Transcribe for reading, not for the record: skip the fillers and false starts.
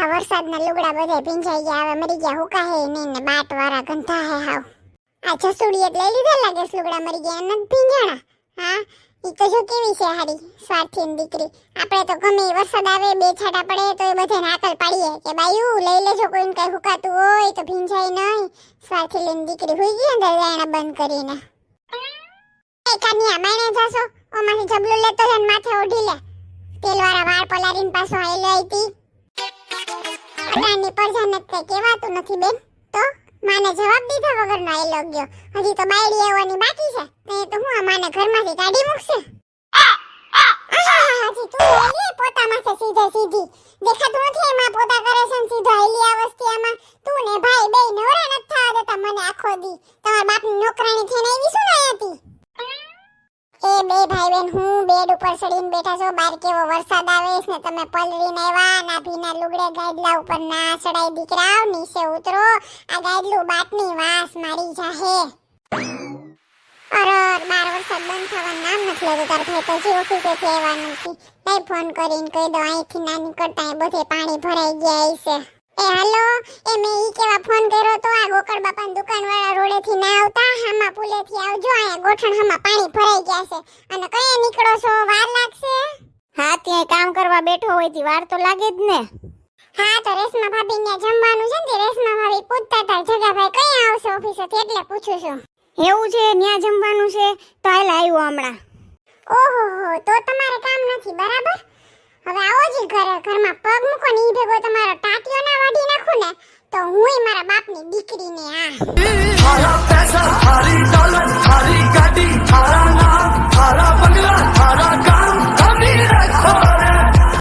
આ વરસાદના લુગડા બધે ભીંજાઈ ગયા, હવે મરી ગયા, હુકા હે નહીં ને બાટ વાળા ગંધા હે હાવ. આ જસુડી એટલે લીધા લાગે લુગડા મરી ગયા નથી ભીંજાણા. હા ઈ તો જો કેવી છે હારી સ્વાર્થીન દીકરી. આપણે તો ગમે વરસાદ આવે બે છાંટા પડે તો એ બધાને આકલ પાડીએ કે બાયું લઈ લેજો, કોઈને કઈ હુકાતું હોય તો ભીંજાય નહીં. સ્વાર્થી લઈને દીકરી હુઈ ગઈ અંદર જાયણા બંધ કરીને. એ કાનિયા માયને જાસો ઓમાંથી જબલું લેતો જન માથે ઓઢી લે. તેલવાળા વાળ પલારીને પાછો આઈ લઈતી. અટાની પરજાને કઈ કહેવાતું નથી બેન. તો માને જવાબ દીધા વગરનો આઈ લગ્યો. હજી તો બાયડી આવવાની બાકી છે તો હું આ માને ઘરમાંથી કાઢી મૂકશે. હજી તું એલી પોતા માથે સીધે સીધી દેખાતું નથી એમાં પોતા કરે છે સીધો એલી આ વસ્તીમાં. તું ને ભાઈ બે નવરા નથી થવા દેતા મને આખો દી. તમારા બાપની નોકરાણી થઈને આવી શું ના હતી? એ બે ભાઈ બેન હું બેડ ઉપર ચડીને બેઠા છો. બહાર કેવો વરસાદ આવે છે ને તમે પલળીને આવ્યા. ના ભીના લુગડે ગાદલા ઉપર ના ચડાઈ દીકરાઓ, નીચે ઉતરો. આ ગાદલું બાટની વાસ મારી જાહે. અરે બાર વરસાદ બંધ થવાનું નામ નથી લેતો. તાર ભાઈ તો જે ઓફિસેથી આવ્યા નથી. કઈ ફોન કરીને કહી દો અહીંથી ના નીકળતા એ બધે પાણી ભરાઈ ગયા છે. એ હાલો એ મેં ઈ કેવા ફોન કર્યો તો આ ગોકળ બાપાની દુકાન વાળા રોડેથી ના આવતા હામા પુલેથી આવજો. અહીંયા ગોઠણ હામા પાણી ભરાઈ ગયા છે અને કઈ નીકળો છો? વાર લાગશે? હા ત્યાં કામ કરવા બેઠો હોય થી વાર તો લાગે જ ને. હા તો રેશમા ભાભી ને જમવાનું છે ને રેશમા ભાભી પૂછતા હતા જગાભાઈ કઈ આવશે ઓફિસેથી એટલે પૂછું છું. એવું છે ન્યા જમવાનું છે તો હાલ આવ્યો હમણાં. ઓહો તો તમારે કામ નથી બરાબર. હવે આવો જ ઘરમાં પગ મૂકો ને ઈ ભેગો તમારો ટાટિયો ના વાઢી નાખું ને તો હુંય મારા બાપની દીકરીને थारा पैसा थारी दौलत थारी गाड़ी थारा नाम थारा बंगला थारा